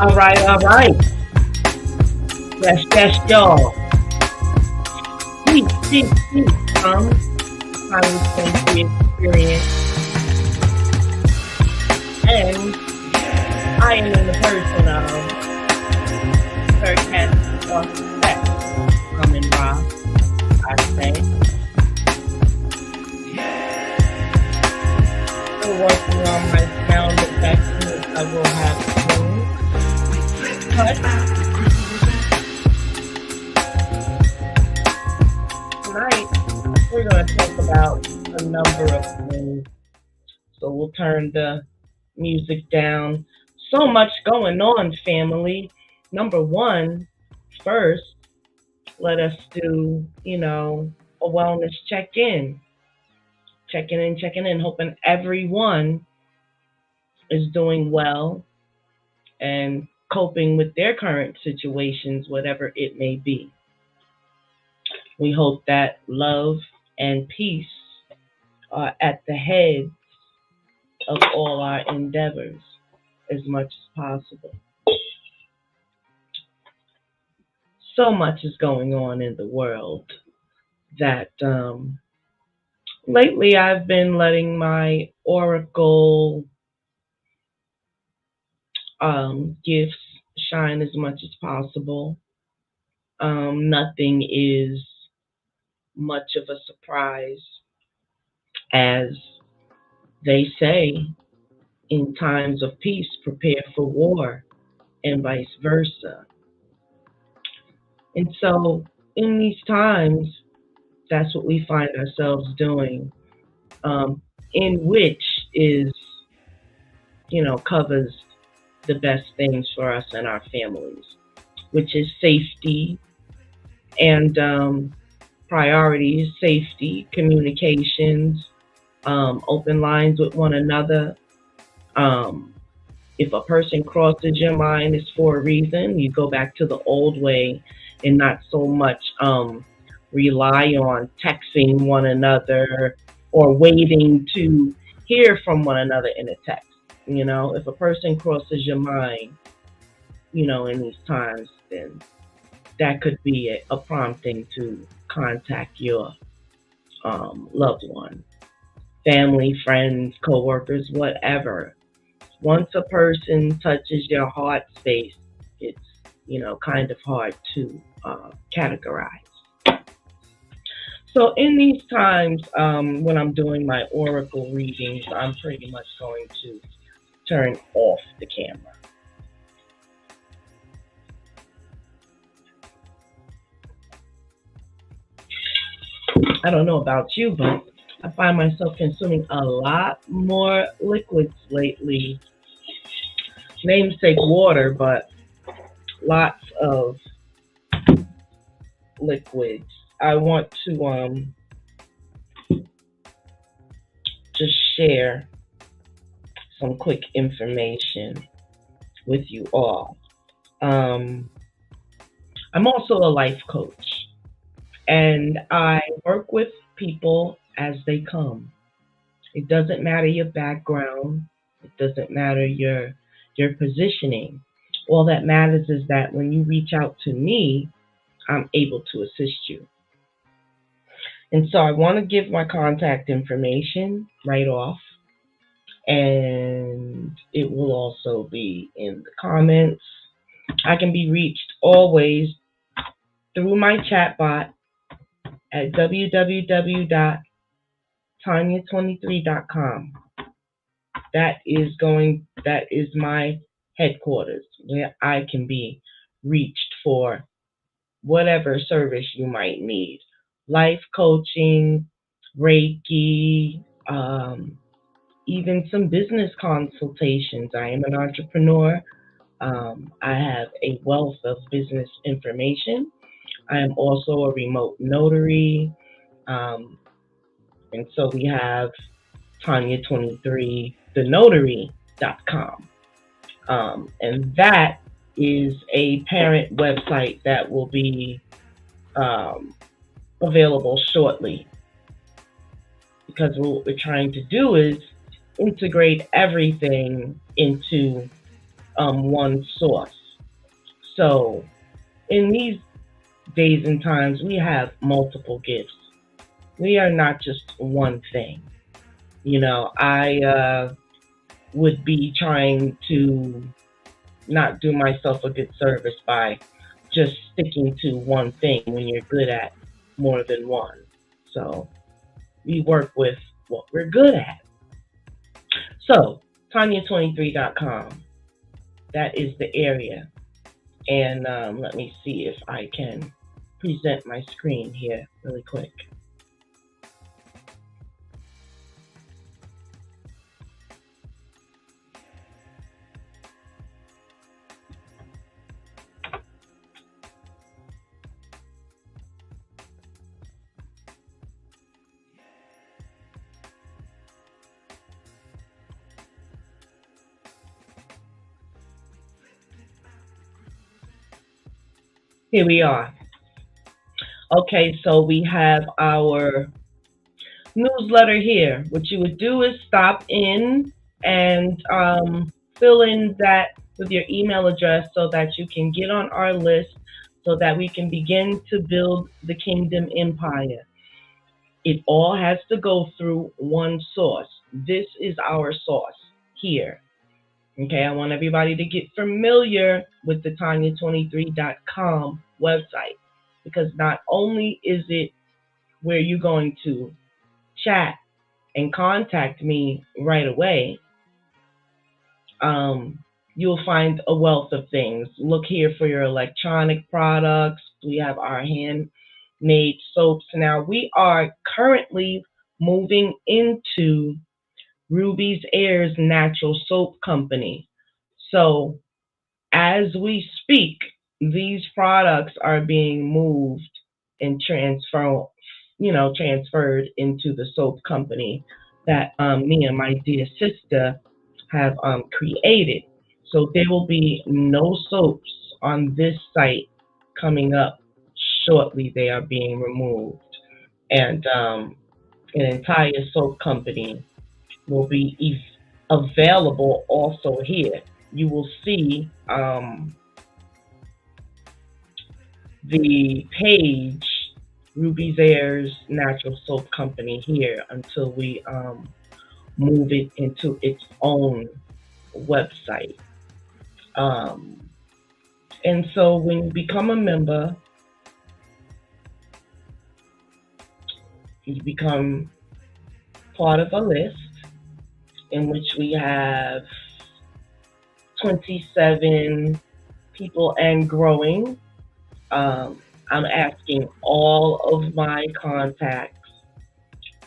All right, all right. Yes, yes, y'all. Sweet. Highly sensory experience. And I am in the person of Serqet Auset AmenRa, I say. Still working on my sound effects, which I will have soon. But tonight, we're going to talk about a number of things. So we'll turn the music down. So much going on, family. Number one, first, let us do, a wellness check-in. Checking in, hoping everyone is doing well and coping with their current situations, whatever it may be. We hope that love and peace are at the head of all our endeavors as much as possible. So much is going on in the world that lately I've been letting my oracle gifts shine as much as possible. Nothing is much of a surprise, as they say, in times of peace, prepare for war, and vice versa. And so, in these times, that's what we find ourselves doing, in which is, covers the best things for us and our families, which is safety and priorities, safety, communications, open lines with one another. If a person crosses your mind, it's for a reason. You go back to the old way and not so much rely on texting one another or waiting to hear from one another in a text. If a person crosses your mind, in these times, then that could be a prompting to contact your loved one, family, friends, coworkers, whatever. Once a person touches your heart space, it's, kind of hard to categorize. So in these times, when I'm doing my oracle readings, I'm pretty much going to turn off the camera. I don't know about you, but I find myself consuming a lot more liquids lately. Namesake water, but lots of liquids. I want to just share some quick information with you all. I'm also a life coach, and I work with people as they come. It doesn't matter your background. It doesn't matter your positioning. All that matters is that when you reach out to me, I'm able to assist you. And so I want to give my contact information right off, and it will also be in the comments. I can be reached always through my chat bot at www.tanya23.com. That is my headquarters where I can be reached for whatever service you might need. Life coaching, Reiki, even some business consultations. I am an entrepreneur. I have a wealth of business information. I am also a remote notary. And so we have Tanya23, thenotary.com. And that is a parent website that will be available shortly, because what we're trying to do is integrate everything into one source. So in these days and times, we have multiple gifts. We are not just one thing. I would be trying to not do myself a good service by just sticking to one thing when you're good at more than one. So we work with what we're good at. So Tanya23.com, that is the area. And let me see if I can present my screen here really quick. Here we are. Okay, so we have our newsletter here. What you would do is stop in and fill in that with your email address so that you can get on our list so that we can begin to build the kingdom empire. It all has to go through one source. This is our source here. Okay, I want everybody to get familiar with the Tanya23.com website, because not only is it where you're going to chat and contact me right away, you'll find a wealth of things. Look here for your electronic products. We have our handmade soaps. Now, we are currently moving into Ruby's Air's Natural Soap Company. So as we speak, these products are being moved and transferred into the soap company that me and my dear sister have created. So there will be no soaps on this site coming up shortly. They are being removed, and an entire soap company will be available also here. You will see the page Ruby's Air's Natural Soap Company here until we move it into its own website. And so when you become a member, you become part of a list in which we have 27 people and growing. I'm asking all of my contacts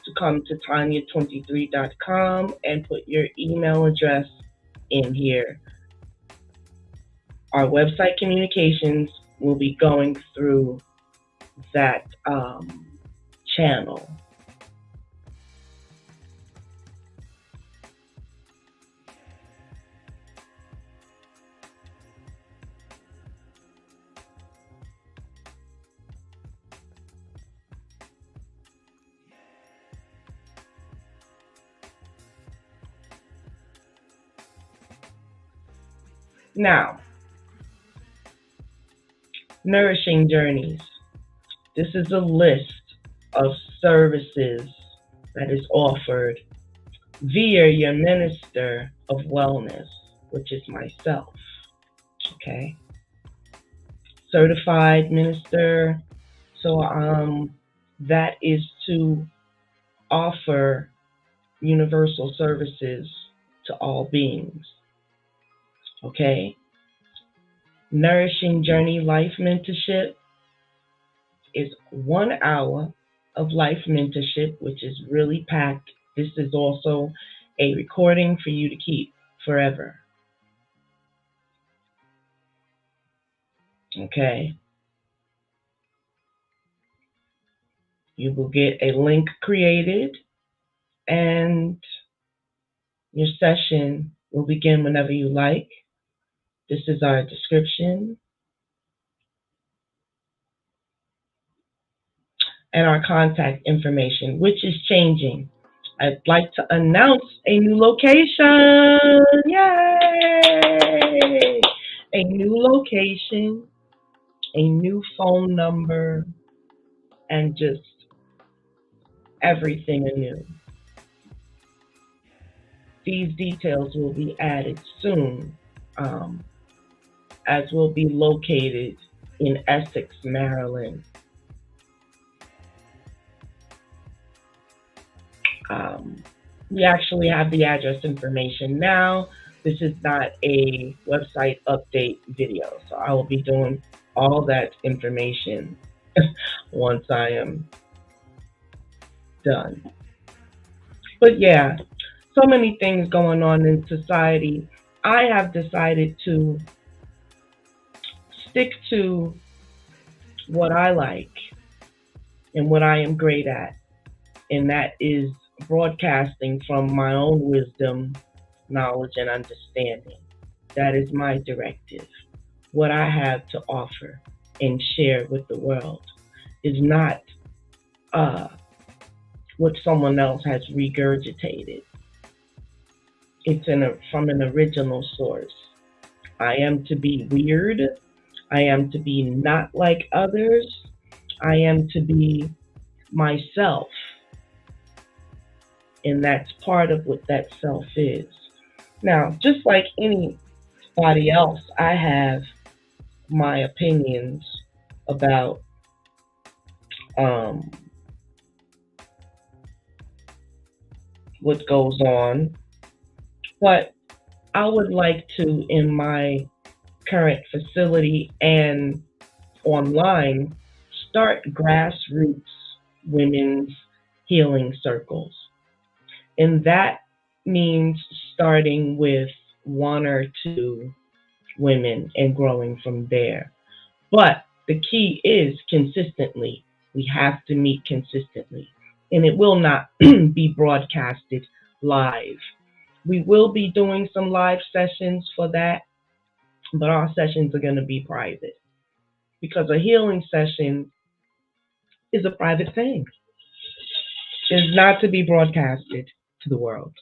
to come to Tanya23.com and put your email address in here. Our website communications will be going through that channel. Now, Nourishing Journeys. This is a list of services that is offered via your minister of wellness, which is myself. Okay. Certified minister. So that is to offer universal services to all beings. Okay. Nourishing Journey Life Mentorship is 1 hour of life mentorship, which is really packed. This is also a recording for you to keep forever. Okay. You will get a link created and your session will begin whenever you like. This is our description and our contact information, which is changing. I'd like to announce a new location. Yay! A new location, a new phone number, and just everything anew. These details will be added soon, um, as will be located in Essex, Maryland. Um, we actually have the address information now. This is not a website update video, so I will be doing all that information once I am done. But yeah, so many things going on in society. I have decided to stick to what I like and what I am great at, and that is broadcasting from my own wisdom, knowledge, and understanding. That is my directive. What I have to offer and share with the world is not uh, what someone else has regurgitated. It's from an original source. I am to be weird. I am to be not like others. I am to be myself. And that's part of what that self is. Now, just like anybody else, I have my opinions about um, what goes on, but I would like to, in my current facility and online, start grassroots women's healing circles. And that means starting with one or two women and growing from there. But the key is consistently. We have to meet consistently. And it will not be broadcasted live. We will be doing some live sessions for that, but our sessions are going to be private because a healing session is a private thing. It's not to be broadcasted to the world.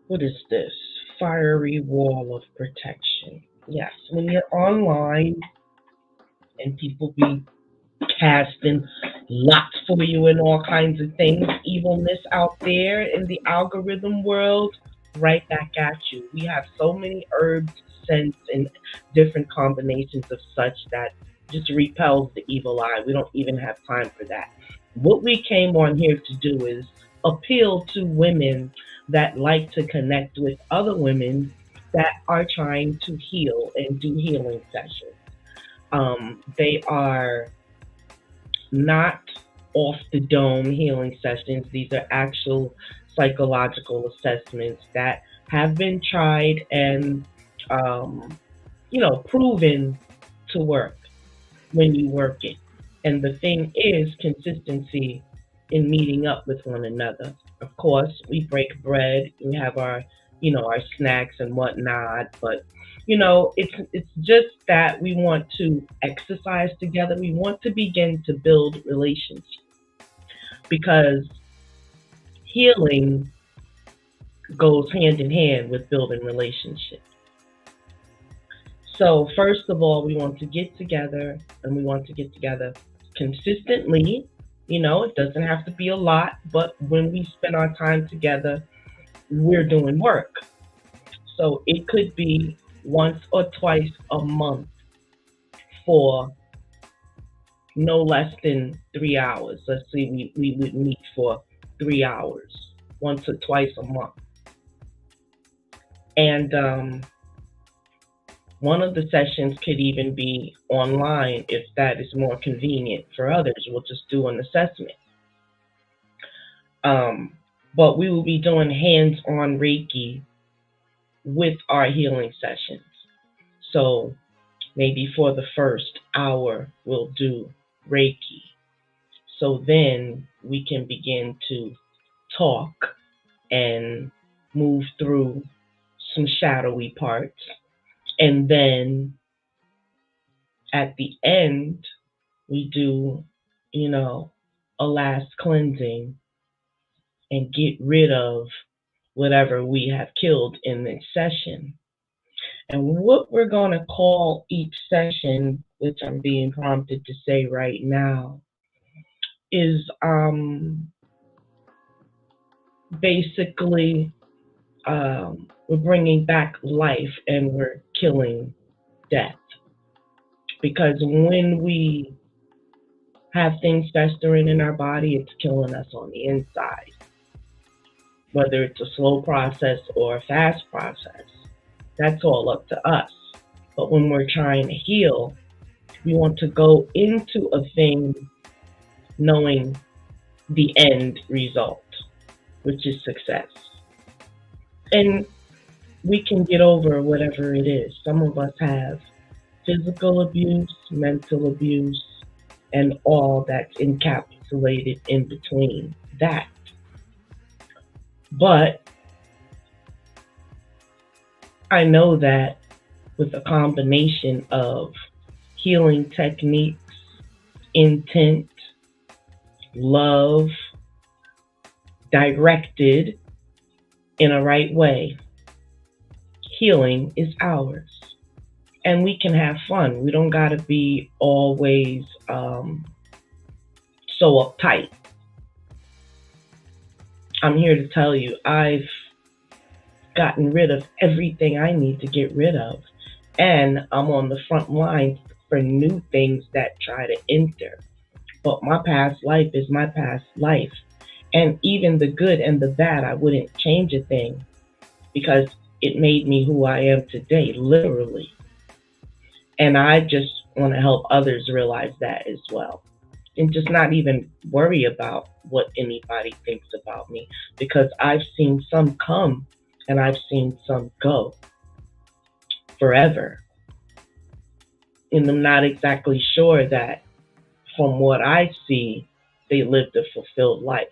What is this? Fiery wall of protection. Yes, when you're online and people be casting lots for you and all kinds of things, evilness out there in the algorithm world, right back at you. We have so many herbs, scents, and different combinations of such that just repels the evil eye. We don't even have time for that. What we came on here to do is appeal to women that like to connect with other women that are trying to heal and do healing sessions. They are not off the dome healing sessions. These are actual psychological assessments that have been tried and, um, proven to work when you work it. And the thing is consistency in meeting up with one another. Of course, we break bread, we have our snacks and whatnot, but it's just that we want to exercise together. We want to begin to build relationships because healing goes hand in hand with building relationships. So, first of all, we want to get together and we want to get together consistently. It doesn't have to be a lot, but when we spend our time together, we're doing work. So, it could be once or twice a month for no less than 3 hours. Let's say we would meet for 3 hours, once or twice a month. And one of the sessions could even be online if that is more convenient for others. We'll just do an assessment. Um, but we will be doing hands on Reiki with our healing sessions. So maybe for the first hour, we'll do Reiki. So then we can begin to talk and move through some shadowy parts. And then at the end, we do, you know, a last cleansing and get rid of whatever we have killed in this session. And what we're going to call each session, which I'm being prompted to say right now, is basically we're bringing back life and we're killing death. Because when we have things festering in our body, it's killing us on the inside. Whether it's a slow process or a fast process, that's all up to us. But when we're trying to heal, we want to go into a thing knowing the end result, which is success. And we can get over whatever it is. Some of us have physical abuse, mental abuse, and all that's encapsulated in between that. But I know that with a combination of healing techniques, intent, love, directed in a right way, healing is ours. And we can have fun. We don't got to be always so uptight. I'm here to tell you, I've gotten rid of everything I need to get rid of. And I'm on the front line for new things that try to enter. But my past life is my past life. And even the good and the bad, I wouldn't change a thing because it made me who I am today, literally. And I just want to help others realize that as well. And just not even worry about what anybody thinks about me, because I've seen some come and I've seen some go forever. And I'm not exactly sure that from what I see, they lived a fulfilled life.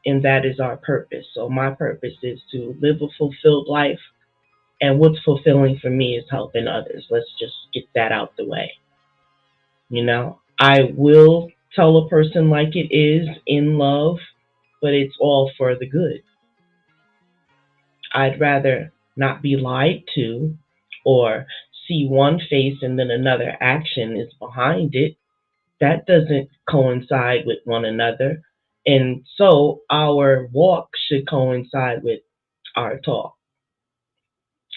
And that is our purpose. So my purpose is to live a fulfilled life. And what's fulfilling for me is helping others. Let's just get that out the way. You know, I will tell a person like it is in love, but it's all for the good. I'd rather not be lied to or see one face and then another action is behind it. That doesn't coincide with one another. And so our walk should coincide with our talk.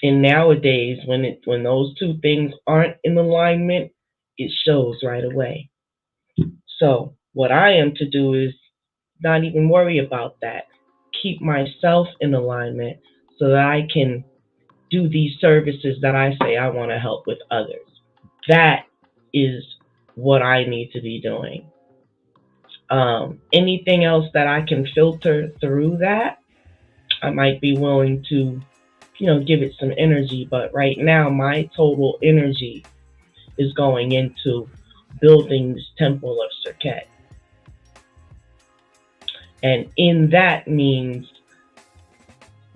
And nowadays, when those two things aren't in alignment, it shows right away. So what I am to do is not even worry about that. Keep myself in alignment so that I can do these services that I say I want to help with others. That is what I need to be doing. Anything else that I can filter through that, I might be willing to, give it some energy. But right now, my total energy is going into building this temple of Serqet. And in that means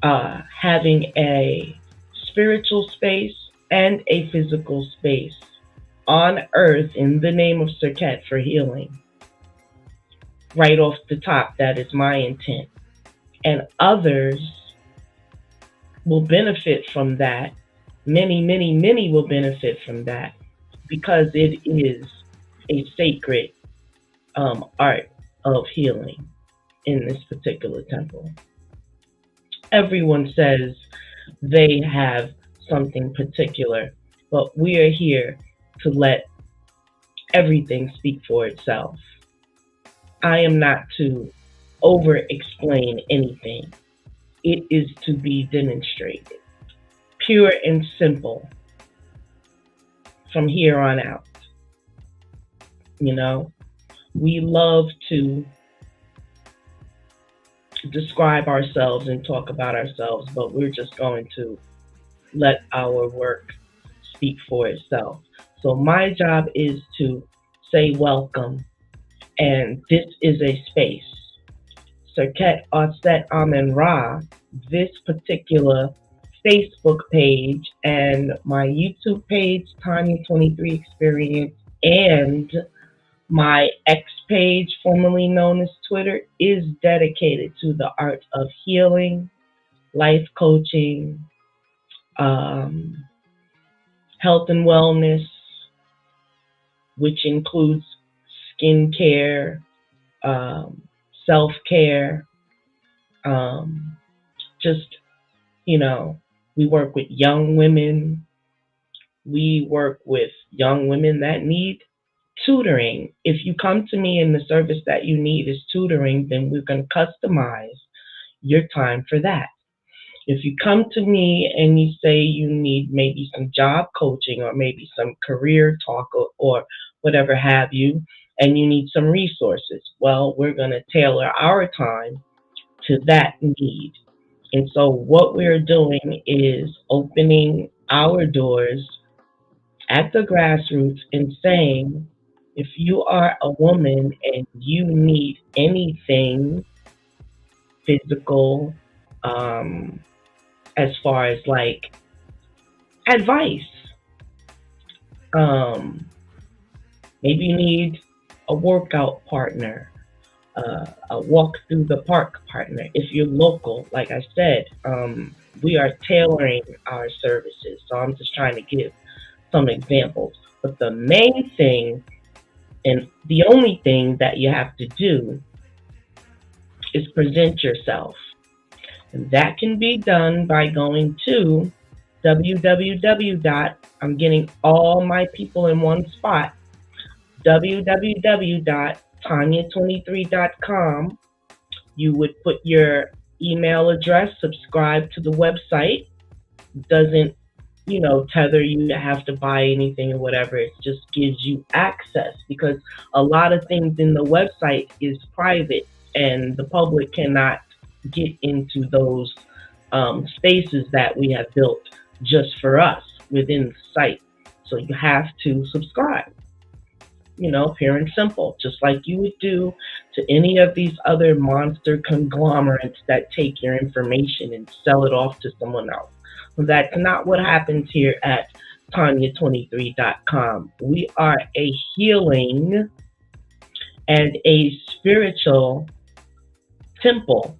having a spiritual space and a physical space on earth in the name of Serqet for healing. Right off the top, that is my intent. And others will benefit from that. Many, many, many will benefit from that because it is a sacred art of healing in this particular temple. Everyone says they have something particular, but we are here to let everything speak for itself. I am not to over-explain anything. It is to be demonstrated. Pure and simple from here on out. We love to describe ourselves and talk about ourselves, but we're just going to let our work speak for itself. So my job is to say welcome, and this is a space. Serqet Auset AmenRa this particular Facebook page and my YouTube page, Tanya23 Experience, and my X page, formerly known as Twitter, is dedicated to the art of healing, life coaching, um, health and wellness, which includes skincare, um, self care, um, just, you know, we work with young women. We work with young women that need tutoring. If you come to me and the service that you need is tutoring, then we're going to customize your time for that. If you come to me and you say you need maybe some job coaching or maybe some career talk or whatever have you, and you need some resources, well, we're going to tailor our time to that need. And so what we're doing is opening our doors at the grassroots and saying, if you are a woman and you need anything physical, um, as far as like advice, um, maybe you need a workout partner, a walk through the park partner. If you're local, like I said, we are tailoring our services. So I'm just trying to give some examples. But the main thing and the only thing that you have to do is present yourself. And that can be done by going to www. I'm getting all my people in one spot. www.tanya23.com. You would put your email address, subscribe to the website. Doesn't, tether you to have to buy anything or whatever. It just gives you access because a lot of things in the website is private and the public cannot get into those spaces that we have built just for us within the site. So you have to subscribe. Pure and simple, just like you would do to any of these other monster conglomerates that take your information and sell it off to someone else. That's not what happens here at Tanya23.com. We are a healing and a spiritual temple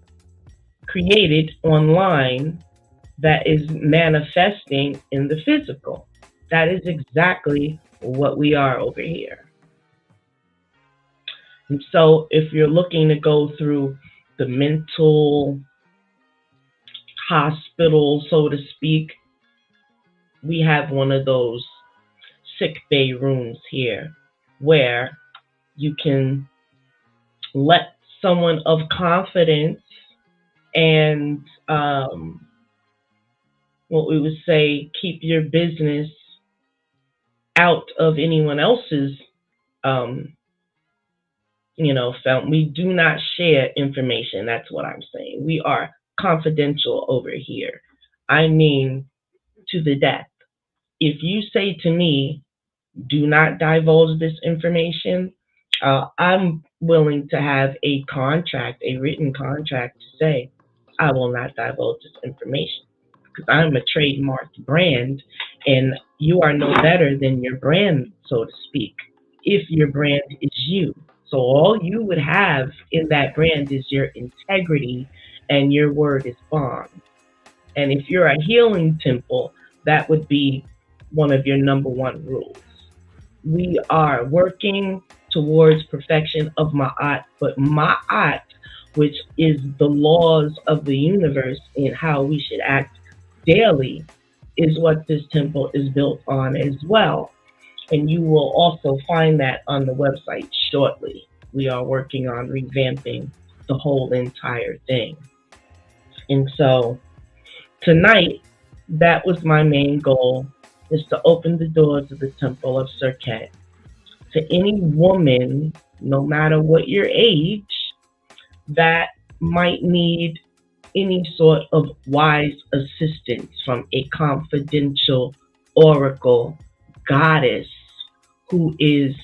created online that is manifesting in the physical. That is exactly what we are over here. And so if you're looking to go through the mental hospital, so to speak, we have one of those sick bay rooms here where you can let someone of confidence and what we would say, keep your business out of anyone else's we do not share information. That's what I'm saying. We are confidential over here. I mean, to the death. If you say to me, do not divulge this information, I'm willing to have a contract, a written contract to say, I will not divulge this information because I'm a trademarked brand and you are no better than your brand, so to speak, if your brand is you. So all you would have in that brand is your integrity and your word is bond. And if you're a healing temple, that would be one of your number one rules. We are working towards perfection of Ma'at, but Ma'at, which is the laws of the universe and how we should act daily, is what this temple is built on as well. And you will also find that on the website shortly. We are working on revamping the whole entire thing. And so tonight, that was my main goal, is to open the doors of the Temple of Serqet to any woman, no matter what your age, that might need any sort of wise assistance from a confidential oracle goddess who is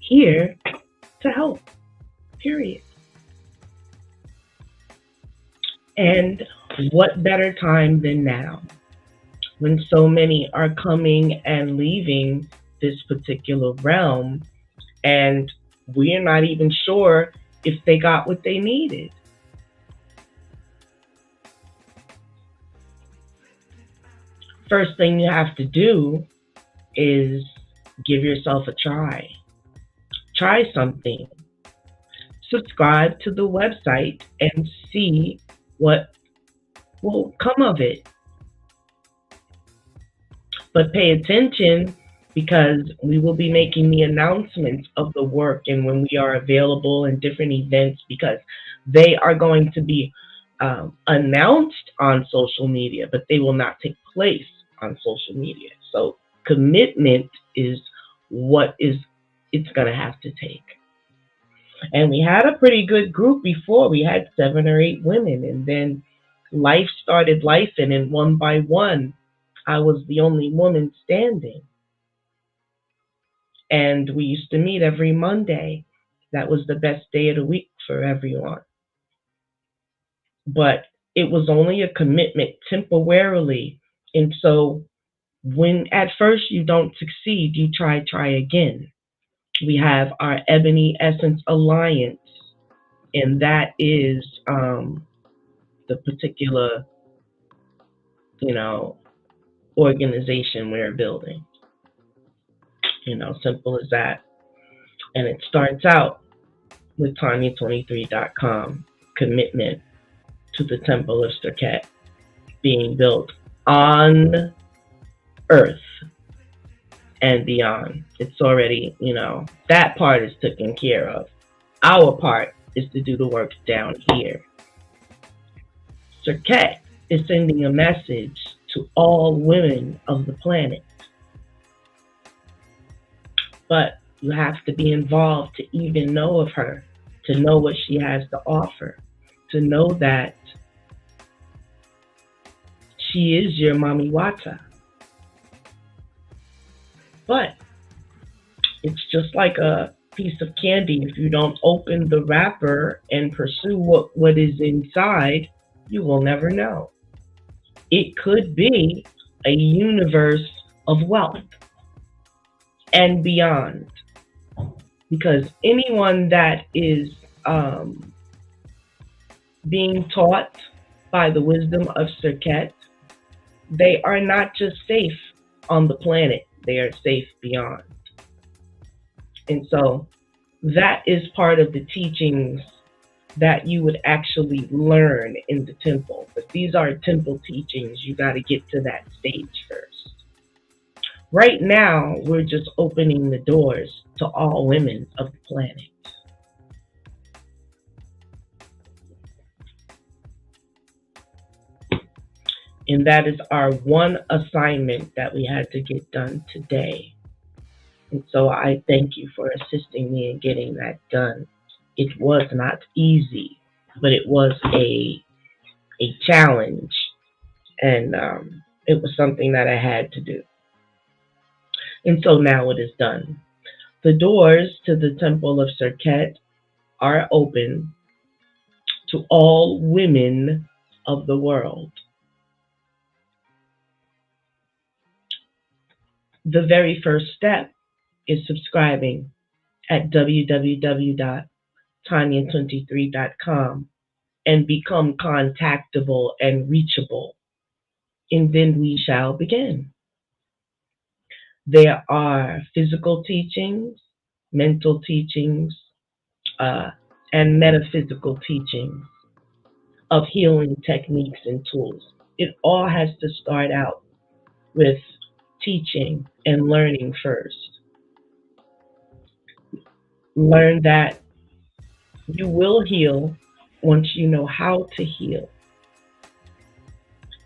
here to help, period. And What better time than now when so many are coming and leaving this particular realm, and we're not even sure if they got what they needed? First thing you have to do is give yourself a try. Try something. Subscribe to the website and see what will come of it. But pay attention, because we will be making the announcements of the work and when we are available in different events, because they are going to be announced on social media, but they will not take place on social media. So commitment is what is it's going to have to take. And we had a pretty good group before. We had 7 or 8 women, and then life started lifing, and one by one, I was the only woman standing. And we used to meet every Monday. That was the best day of the week for everyone. But it was only a commitment temporarily. And so when at first you don't succeed, you try again. We have our Ebony Essence Alliance, and that is the particular, you know, organization we're building. Simple as that. And it starts out with Tanya23.com commitment to the Temple of Serqet being built on Earth and beyond. It's already, that part is taken care of. Our part is to do the work down here. Serqet is sending a message to all women of the planet. But you have to be involved to even know of her, to know what she has to offer, to know that she is your Mami Wata. But it's just like a piece of candy. If you don't open the wrapper and pursue what is inside, you will never know. It could be a universe of wealth and beyond. Because anyone that is being taught by the wisdom of Serqet, they are not just safe on the planet, they are safe beyond. And so that is part of the teachings that you would actually learn in the temple. But these are temple teachings. You got to get to that stage first. Right now, we're just opening the doors to all women of the planet. And that is our one assignment that we had to get done today. And so I thank you for assisting me in getting that done. It was not easy, but it was a challenge. And it was something that I had to do. And so now it is done. The doors to the Temple of Serqet are open to all women of the world. The very first step is subscribing at www.tanya23.com and become contactable and reachable. And then we shall begin. There are physical teachings, mental teachings, and metaphysical teachings of healing techniques and tools. It all has to start out with teaching and learning first. Learn that you will heal once you know how to heal.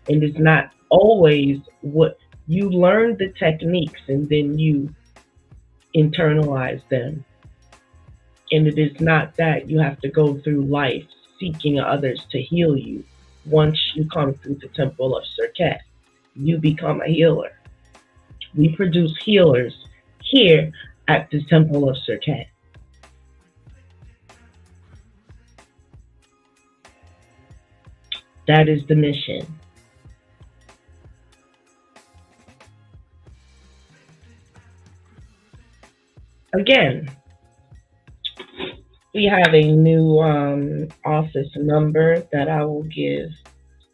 And it's not always what you learn the techniques and then you internalize them. And it is not that you have to go through life seeking others to heal you. Once you come through the Temple of Serqet, you become a healer. We produce healers here at the Temple of Serqet. That is the mission. Again, we have a new office number that I will give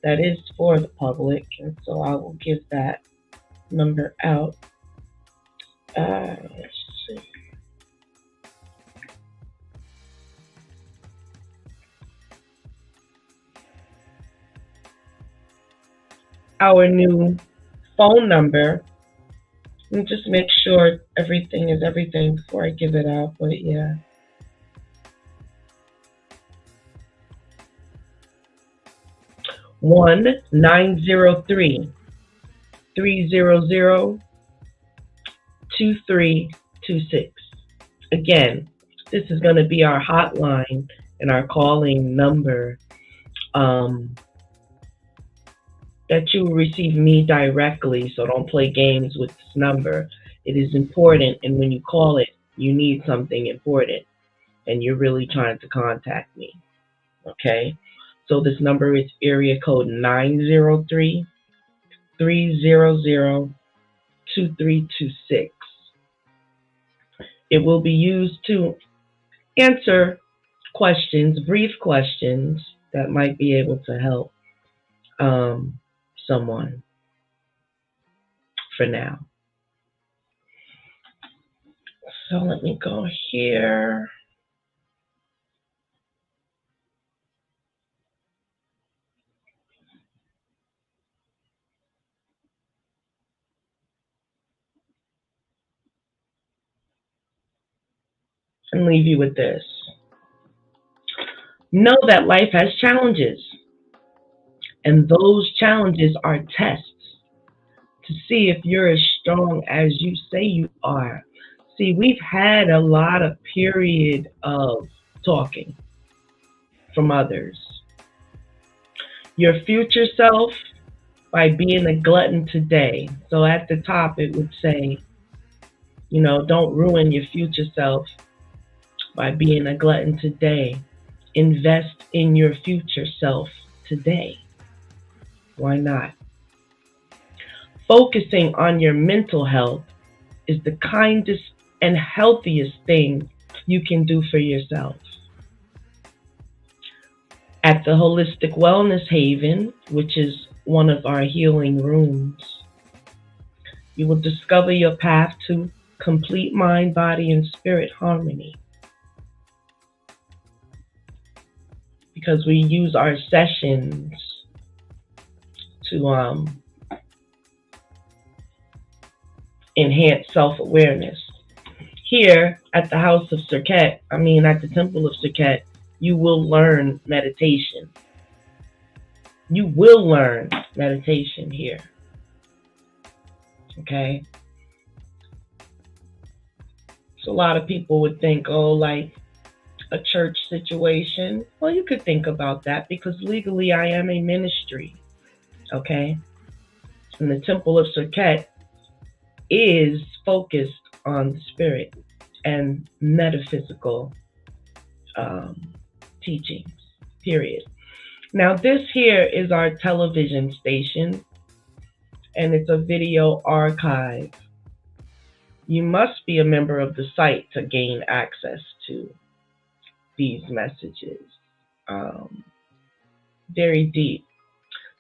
that is for the public, and so I will give that number out. Let's see. Our new phone number. Let me just make sure everything is everything before I give it out, but yeah. 1-903-300-2326. Again, this is going to be our hotline and our calling number that you will receive me directly, so don't play games with this number. It is important, and when you call it, you need something important, and you're really trying to contact me. Okay? So this number is area code 903-300-2326. It will be used to answer questions, brief questions that might be able to help someone for now. So let me go here. And leave you with this. Know that life has challenges, and those challenges are tests to see if you're as strong as you say you are. See, we've had a lot of period of talking from others. Your future self by being a glutton today. So at the top it would say, don't ruin your future self by being a glutton today. Invest in your future self today. Why not? Focusing on your mental health is the kindest and healthiest thing you can do for yourself. At the Holistic Wellness Haven, which is one of our healing rooms, you will discover your path to complete mind, body, and spirit harmony. Because we use our sessions to enhance self-awareness. Here at the House of Serqet, at the Temple of Serqet, you will learn meditation. You will learn meditation here. Okay? So a lot of people would think, like a church situation. Well, you could think about that because legally I am a ministry. Okay? And the Temple of Serqet is focused on the spirit and metaphysical teachings, period. Now, this here is our television station, and it's a video archive. You must be a member of the site to gain access to these messages. Very deep.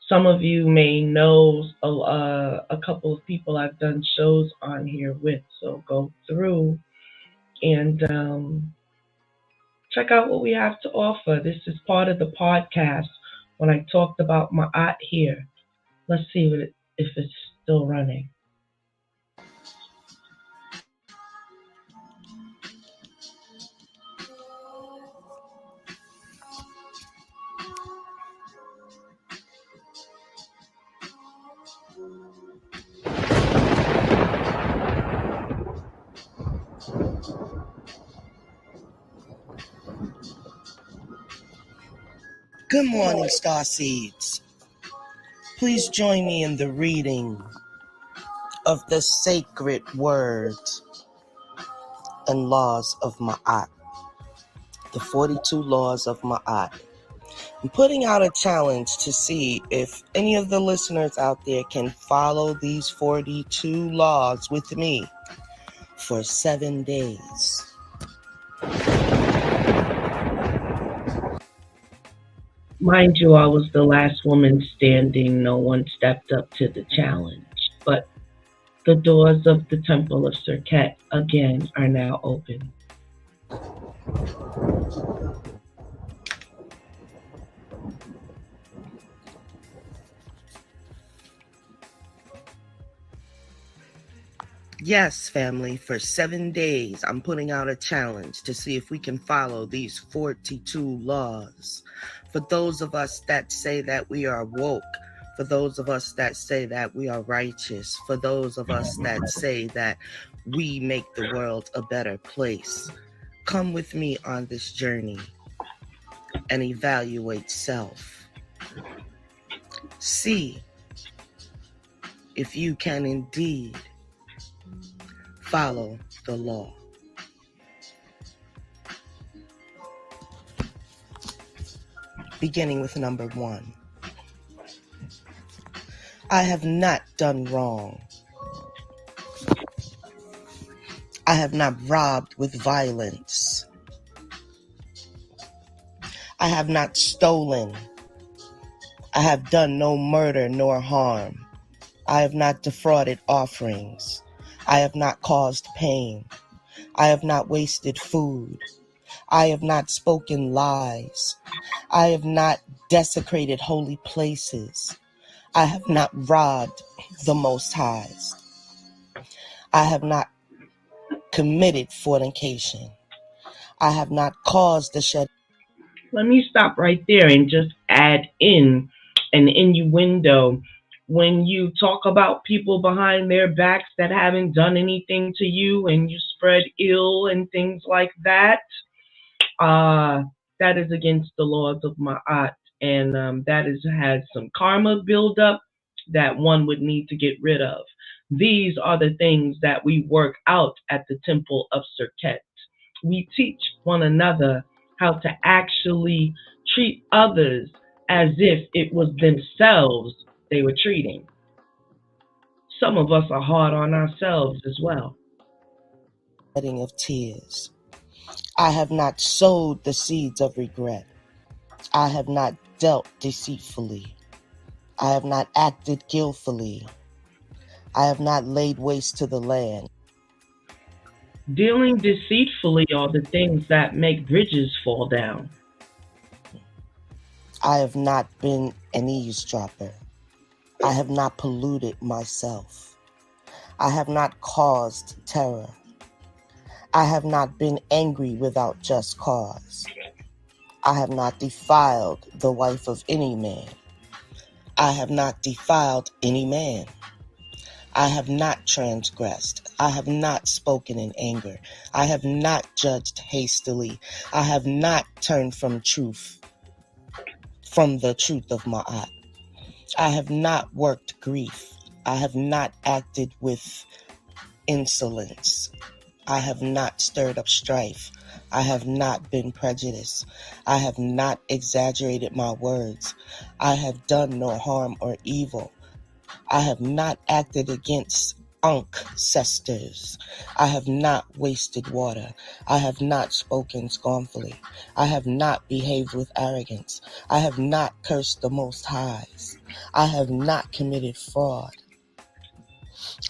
Some of you may know a couple of people I've done shows on here with, so go through and check out what we have to offer. This is part of the podcast when I talked about Ma'at here. Let's see if it's still running. Good morning, Star Seeds. Please join me in the reading of the sacred words and laws of Ma'at, the 42 laws of Ma'at. I'm putting out a challenge to see if any of the listeners out there can follow these 42 laws with me for 7 days. Mind you, I was the last woman standing. No one stepped up to the challenge. But the doors of the Temple of Serqet again are now open. Yes, family, for 7 days, I'm putting out a challenge to see if we can follow these 42 laws. For those of us that say that we are woke, for those of us that say that we are righteous, for those of us that say that we make the world a better place, come with me on this journey and evaluate self. See if you can indeed follow the law. Beginning with number 1. I have not done wrong. I have not robbed with violence. I have not stolen. I have done no murder nor harm. I have not defrauded offerings. I have not caused pain. I have not wasted food. I have not spoken lies. I have not desecrated holy places. I have not robbed the Most High. I have not committed fornication. I have not caused the shed. Let me stop right there and just add in an innuendo. When you talk about people behind their backs that haven't done anything to you and you spread ill and things like that, uh, that is against the laws of Ma'at. And that has some karma buildup that one would need to get rid of. These are the things that we work out at the Temple of Serqet. We teach one another how to actually treat others as if it was themselves they were treating. Some of us are hard on ourselves as well. Shedding of tears. I have not sowed the seeds of regret. I have not dealt deceitfully. I have not acted guiltfully. I have not laid waste to the land. Dealing deceitfully are the things that make bridges fall down. I have not been an eavesdropper. I have not polluted myself. I have not caused terror. I have not been angry without just cause. I have not defiled the wife of any man. I have not defiled any man. I have not transgressed. I have not spoken in anger. I have not judged hastily. I have not turned from the truth of Ma'at. I have not worked grief. I have not acted with insolence. I have not stirred up strife. I have not been prejudiced. I have not exaggerated my words. I have done no harm or evil. I have not acted against ancestors. I have not wasted water. I have not spoken scornfully. I have not behaved with arrogance. I have not cursed the Most Highs. I have not committed fraud.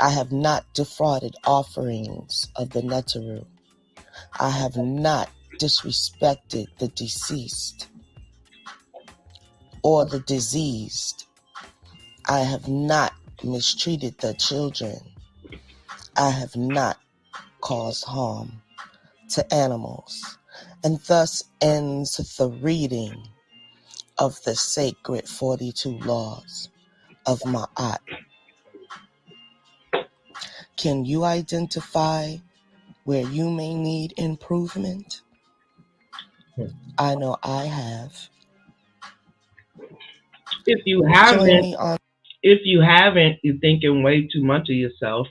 I have not defrauded offerings of the Neteru. I have not disrespected the deceased or the diseased. I have not mistreated the children. I have not caused harm to animals. And thus ends the reading of the sacred 42 laws of Ma'at. Can you identify where you may need improvement? I know I have. If you Join haven't, me on you're thinking way too much of yourself.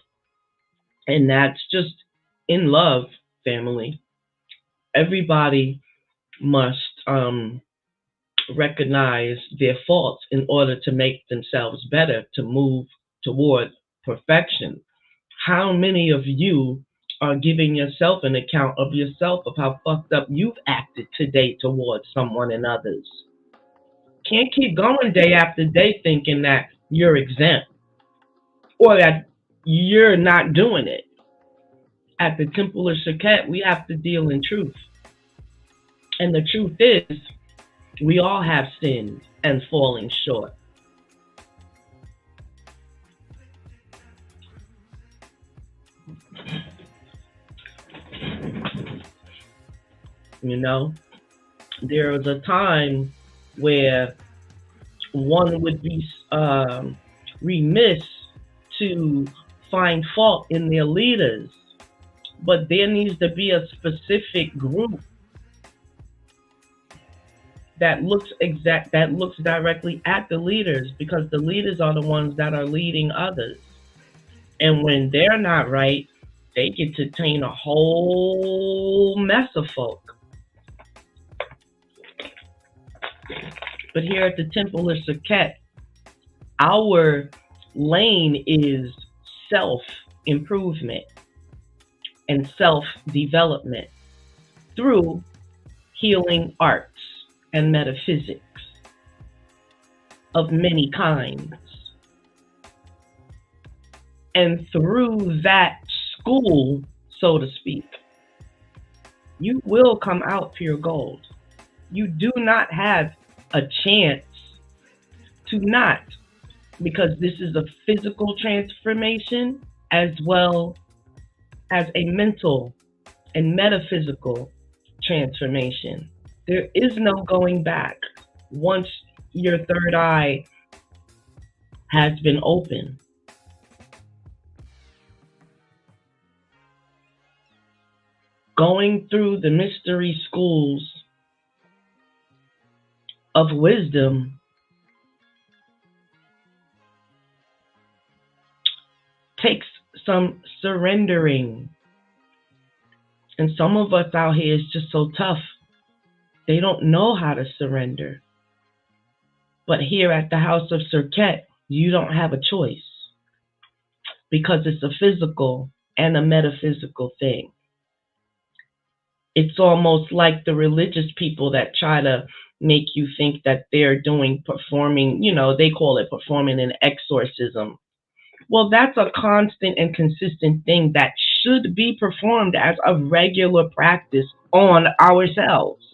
And that's just in love, family. Everybody must recognize their faults in order to make themselves better, to move toward perfection. How many of you are giving yourself an account of yourself of how fucked up you've acted today towards someone and others? Can't keep going day after day thinking that you're exempt or that you're not doing it. At the Temple of Serqet, we have to deal in truth. And the truth is, we all have sinned and falling short. You know, there was a time where one would be remiss to find fault in their leaders, but there needs to be a specific group that looks directly at the leaders, because the leaders are the ones that are leading others. And when they're not right, they get to taint a whole mess of folk. But here at the Temple of Serqet, our lane is self-improvement and self-development through healing arts and metaphysics of many kinds. And through that school, so to speak, you will come out pure gold. You do not have a chance to not, because this is a physical transformation as well as a mental and metaphysical transformation. There is no going back once your third eye has been opened. Going through the mystery schools of wisdom takes some surrendering. And some of us out here is just so tough. They don't know how to surrender. But here at the House of Serqet, you don't have a choice, because it's a physical and a metaphysical thing. It's almost like the religious people that try to make you think that they're performing, they call it performing an exorcism. Well, that's a constant and consistent thing that should be performed as a regular practice on ourselves.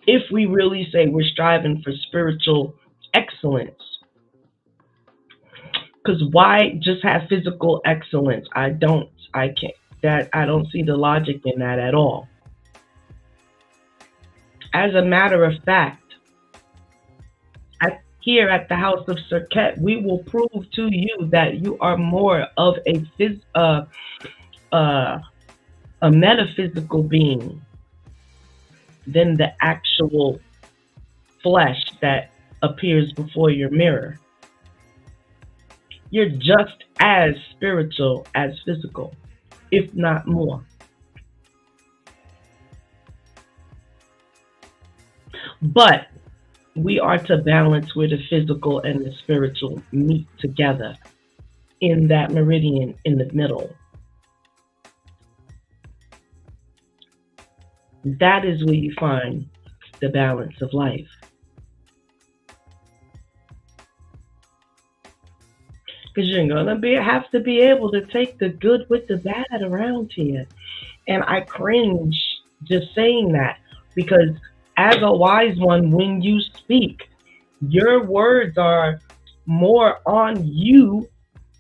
If we really say we're striving for spiritual excellence. Because why just have physical excellence? I don't see the logic in that at all. As a matter of fact, here at the House of Serqet, we will prove to you that you are more of a metaphysical being than the actual flesh that appears before your mirror. You're just as spiritual as physical, if not more. But we are to balance where the physical and the spiritual meet together in that meridian in the middle. That is where you find the balance of life. Because you're going to have to be able to take the good with the bad around here. And I cringe just saying that, because as a wise one, when you speak, your words are more on you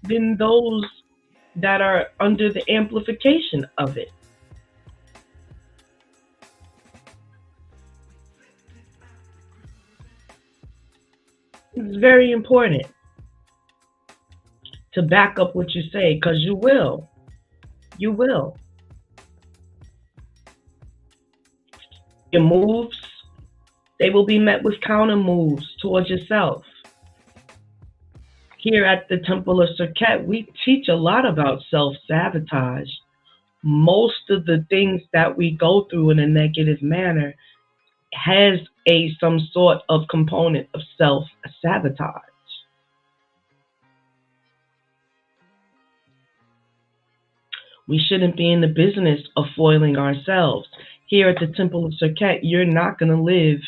than those that are under the amplification of it. It's very important to back up what you say, because you will. You will. Your moves, they will be met with counter moves towards yourself. Here at the Temple of Serqet, we teach a lot about self-sabotage. Most of the things that we go through in a negative manner has some sort of component of self-sabotage. We shouldn't be in the business of foiling ourselves. Here at the Temple of Serqet, you're not going to live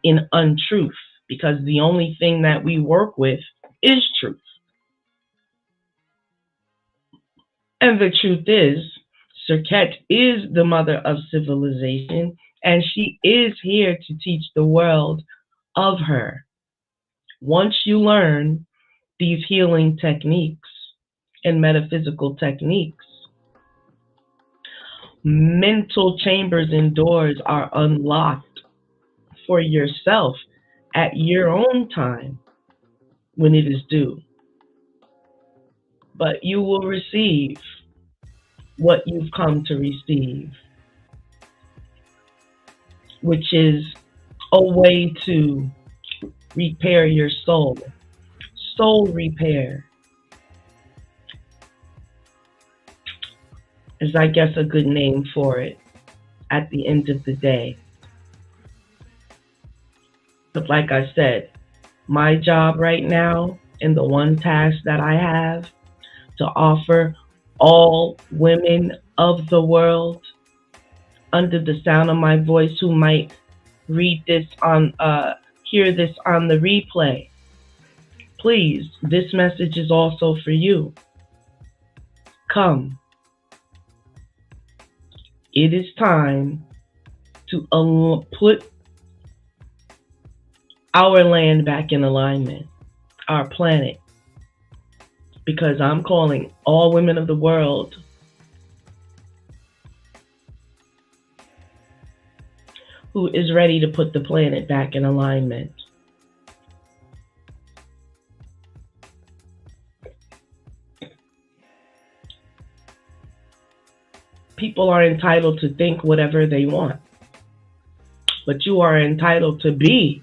in untruth because the only thing that we work with is truth. And the truth is, Serqet is the mother of civilization, and she is here to teach the world of her. Once you learn these healing techniques and metaphysical techniques, mental chambers and doors are unlocked for yourself at your own time when it is due. But you will receive what you've come to receive, which is a way to repair your soul. Soul repair is, I guess, a good name for it at the end of the day. But like I said, my job right now and the one task that I have to offer all women of the world under the sound of my voice who might read this on, hear this on the replay. Please, this message is also for you. Come. It is time to put our land back in alignment, our planet, because I'm calling all women of the world who is ready to put the planet back in alignment. People are entitled to think whatever they want, but you are entitled to be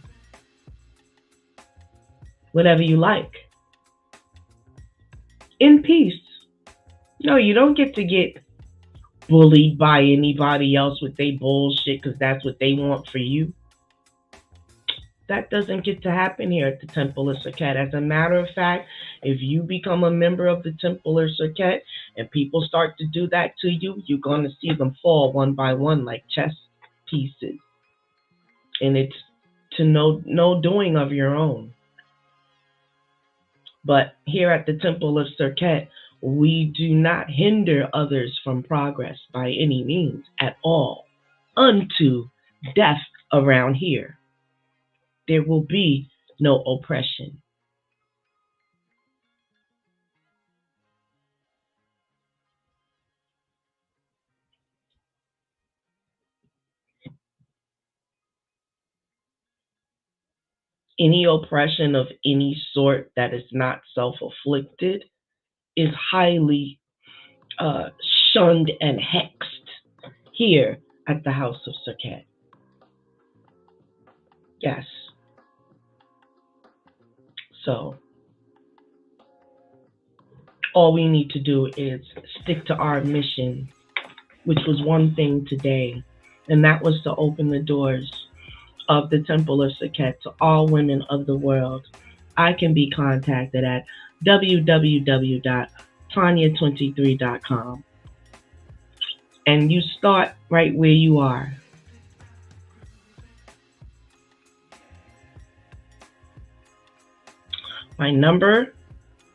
whatever you like in peace. No, you don't get to get bullied by anybody else with their bullshit because that's what they want for you. That doesn't get to happen here at the Temple of Serqet. As a matter of fact, if you become a member of the Temple of Serqet and people start to do that to you, you're going to see them fall one by one like chess pieces. And it's to no doing of your own. But here at the Temple of Serqet, we do not hinder others from progress by any means at all unto death around here. There will be no oppression. Any oppression of any sort that is not self-afflicted is highly shunned and hexed here at the House of Serqet. Yes. So, all we need to do is stick to our mission, which was one thing today, and that was to open the doors of the Temple of Serqet to all women of the world. I can be contacted at www.tanya23.com. And you start right where you are. My number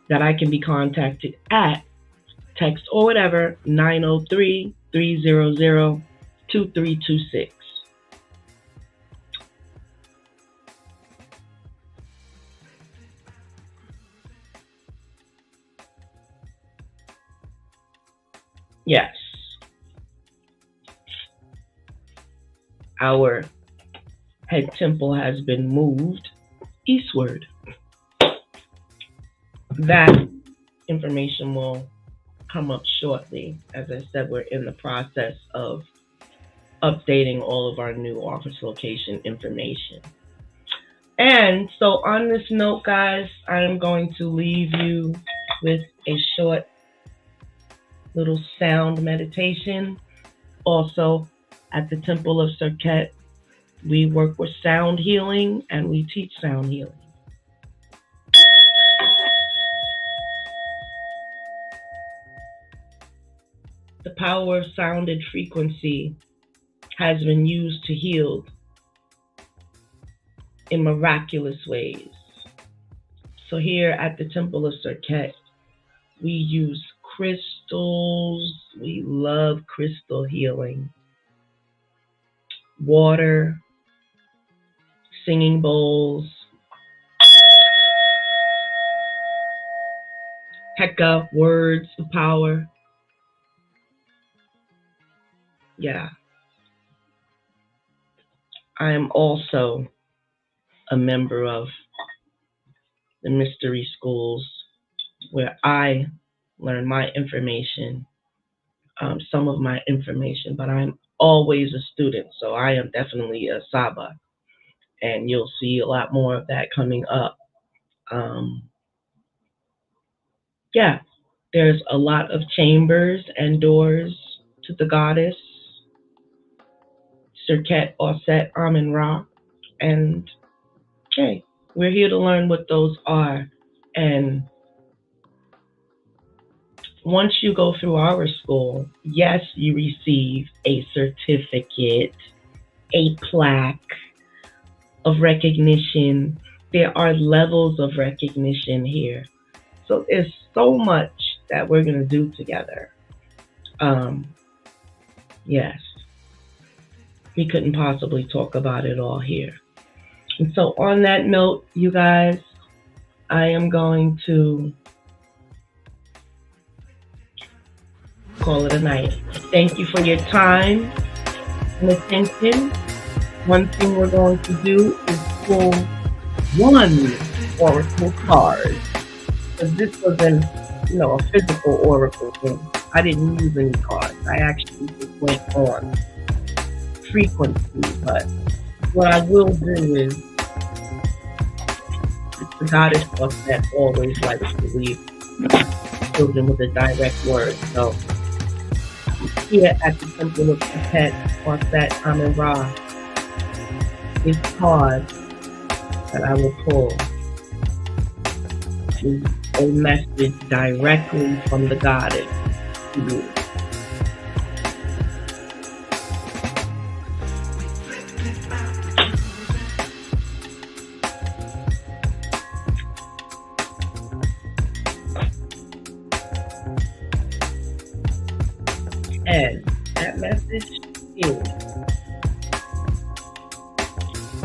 that I can be contacted at, text or whatever, 903-300-2326. Yes. Our head temple has been moved eastward. That information will come up shortly. As I said, we're in the process of updating all of our new office location information. And so on this note, guys, I'm going to leave you with a short little sound meditation. Also, at the Temple of Serqet, We work with sound healing and we teach sound healing. The power of sounded frequency has been used to heal in miraculous ways. So here at the Temple of Serqet, we use crystals. We love crystal healing. Water, singing bowls, Heka, words of power. Yeah. I am also a member of the mystery schools where I learn my information, some of my information, but I'm always a student, so I am definitely a Saba, and you'll see a lot more of that coming up. Yeah, there's a lot of chambers and doors to the goddess, Serqet Auset AmenRa, and okay, we're here to learn what those are. And once you go through our school, yes, you receive a certificate, a plaque of recognition. There are levels of recognition here. So there's so much that we're going to do together. Yes, we couldn't possibly talk about it all here. And so on that note, you guys, I am going to call it a night. Thank you for your time and attention. One thing we're going to do is pull one oracle card, because this was a physical oracle thing. I didn't use any cards. I actually just went on frequency. But what I will do is, the goddess that always likes to leave children with a direct word. So here at the Temple of Serqet Auset AmenRa, this card that I will pull is a message directly from the goddess to you. And that message is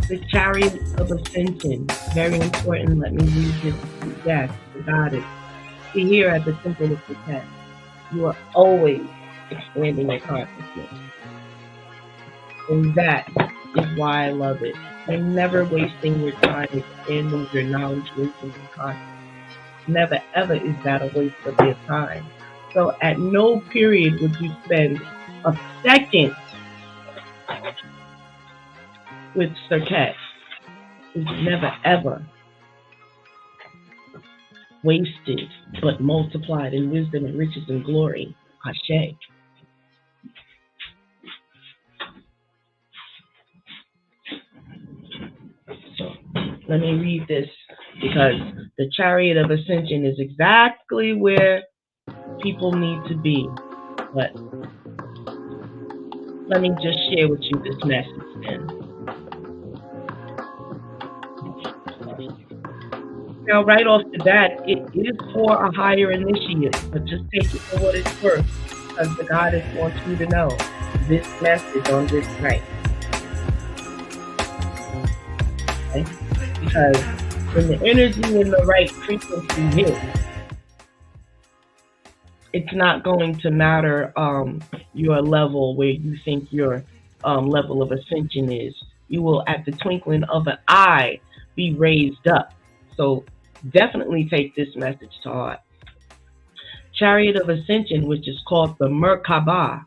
the Chariot of Ascension. Very important. Let me read this. Yes, the goddess. See, here at the Temple of Serqet, you are always expanding your consciousness. And that is why I love it. You're never wasting your time expanding your knowledge, wisdom, and consciousness. Never, ever is that a waste of your time. So at no period would you spend a second with Serqet. It's never, ever wasted, but multiplied in wisdom and riches and glory. Ashe. So let me read this, because the Chariot of Ascension is exactly where people need to be. But let me just share with you this message then. Now, right off the bat, it is for a higher initiate, but just take it for what it's worth, because the goddess wants you to know this message on this night. Okay? Because when the energy in the right frequency hits, it's not going to matter your level, where you think your level of ascension is. You will, at the twinkling of an eye, be raised up. So definitely take this message to heart. Chariot of Ascension, which is called the Merkaba.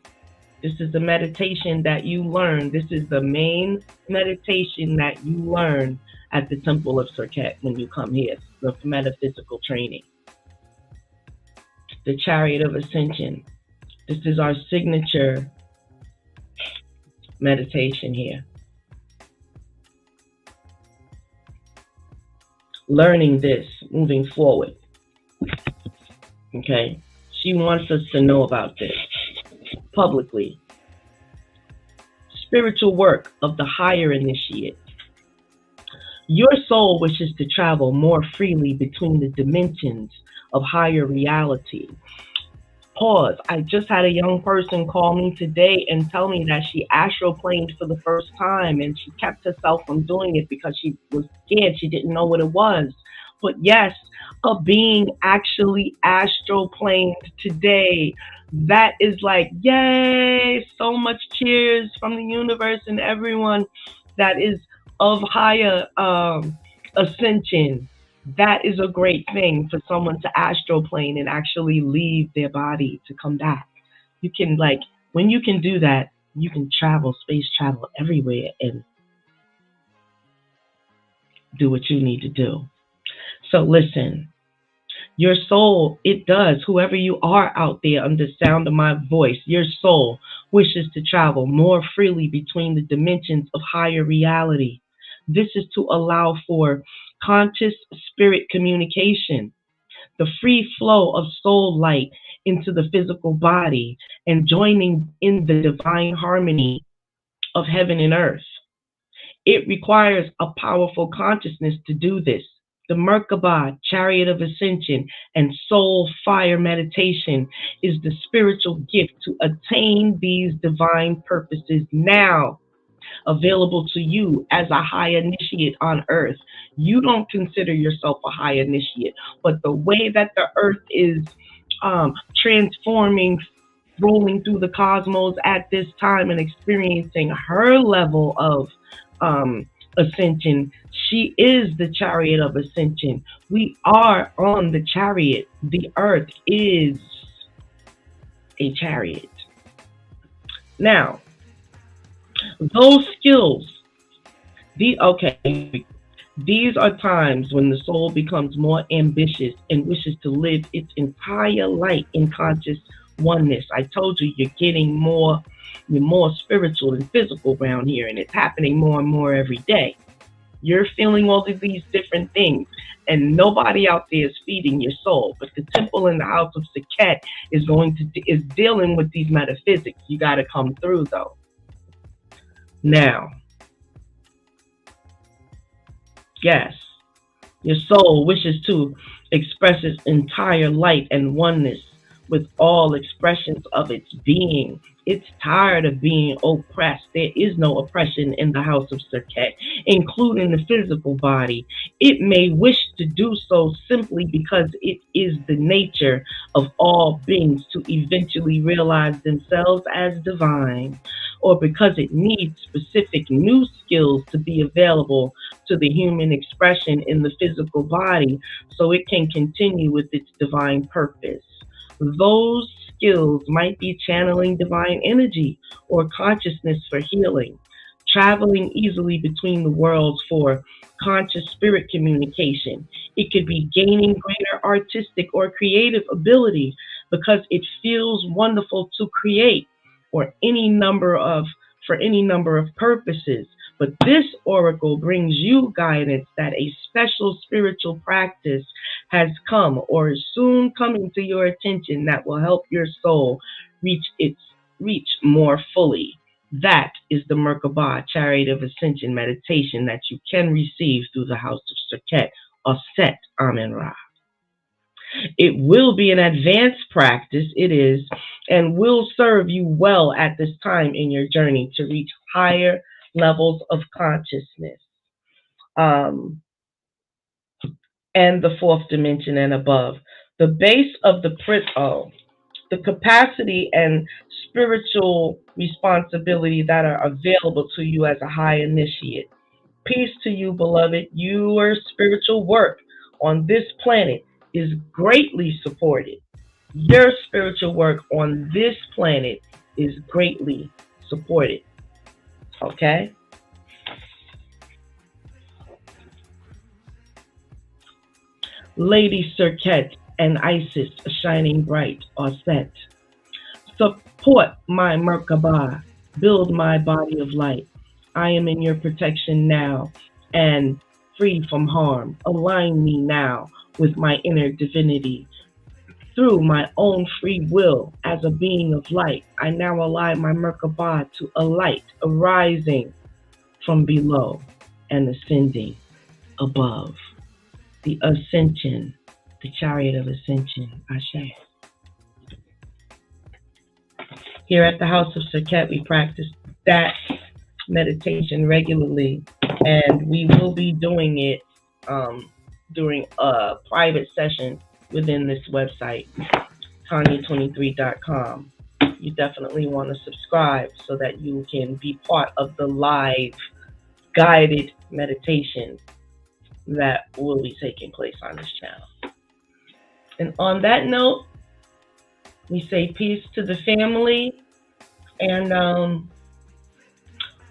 This is the meditation that you learn. This is the main meditation that you learn at the Temple of Serqet when you come here, the metaphysical training. The Chariot of Ascension. This is our signature meditation here. learning this moving forward. Okay? She wants us to know about this publicly. Spiritual work of the higher initiate. Your soul wishes to travel more freely between the dimensions of higher reality. Pause. I just had a young person call me today and tell me that she astroplaned for the first time and she kept herself from doing it because she was scared. She didn't know what it was. But yes, a being actually astroplaned today. That is like, yay! So much cheers from the universe and everyone that is of higher ascension. That is a great thing for someone to astroplane and actually leave their body to come back. You can, like, when you can do that, you can travel, space travel everywhere and do what you need to do. So listen, your soul, it does, whoever you are out there under the sound of my voice, your soul wishes to travel more freely between the dimensions of higher reality. This is to allow for conscious spirit communication, the free flow of soul light into the physical body, and joining in the divine harmony of heaven and earth. It requires a powerful consciousness to do this. The Merkaba, Chariot of Ascension, and Soul Fire Meditation is the spiritual gift to attain these divine purposes now, available to you as a high initiate on earth. You don't consider yourself a high initiate, but the way that the earth is transforming, rolling through the cosmos at this time and experiencing her level of ascension, she is the chariot of ascension. We are on the chariot. The earth is a chariot. Now, those skills, these are times when the soul becomes more ambitious and wishes to live its entire life in conscious oneness. I told you, you're more spiritual than physical around here, and it's happening more and more every day. You're feeling all of these different things, and nobody out there is feeding your soul. But the temple in the house of Serqet is dealing with these metaphysics. You got to come through, though. Now, yes, your soul wishes to express its entire light and oneness with all expressions of its being. It's tired of being oppressed. There is no oppression in the house of Serqet, including the physical body. It may wish to do so simply because it is the nature of all beings to eventually realize themselves as divine, or because it needs specific new skills to be available to the human expression in the physical body so it can continue with its divine purpose. Those skills might be channeling divine energy or consciousness for healing, traveling easily between the worlds for conscious spirit communication. It could be gaining greater artistic or creative ability because it feels wonderful to create, or for any number of purposes. But this oracle brings you guidance that a special spiritual practice has come or is soon coming to your attention that will help your soul reach more fully. That is the Merkaba, Chariot of Ascension meditation that you can receive through the house of Serqet Auset AmenRa. It will be an advanced practice, it is, and will serve you well at this time in your journey to reach higher levels of consciousness and the fourth dimension and above. The base of the capacity and spiritual responsibility that are available to you as a high initiate. Peace to you, beloved. Your spiritual work on this planet is greatly supported. Your spiritual work on this planet is greatly supported. Okay? Lady Serqet and Isis shining bright are set. Support my Merkaba. Build my body of light. I am in your protection now, and free from harm. Align me now with my inner divinity. Through my own free will as a being of light, I now align my Merkabah to a light arising from below and ascending above. The ascension, the chariot of ascension, Ashe. Here at the House of Serqet, we practice that meditation regularly, and we will be doing it during a private session within this website, Tanya23.com. You definitely want to subscribe so that you can be part of the live guided meditation that will be taking place on this channel. And on that note, we say peace to the family and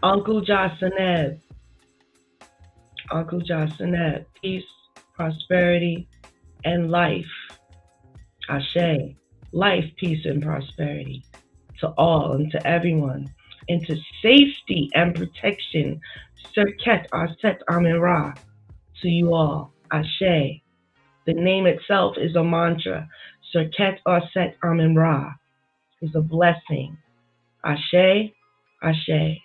Uncle Jasaneb, peace, prosperity, and life. Ashe, life, peace, and prosperity to all and to everyone, and to safety and protection. Serqet Auset AmenRa to you all. Ashe. The name itself is a mantra. Serqet Auset AmenRa is a blessing. Ashe, Ashe,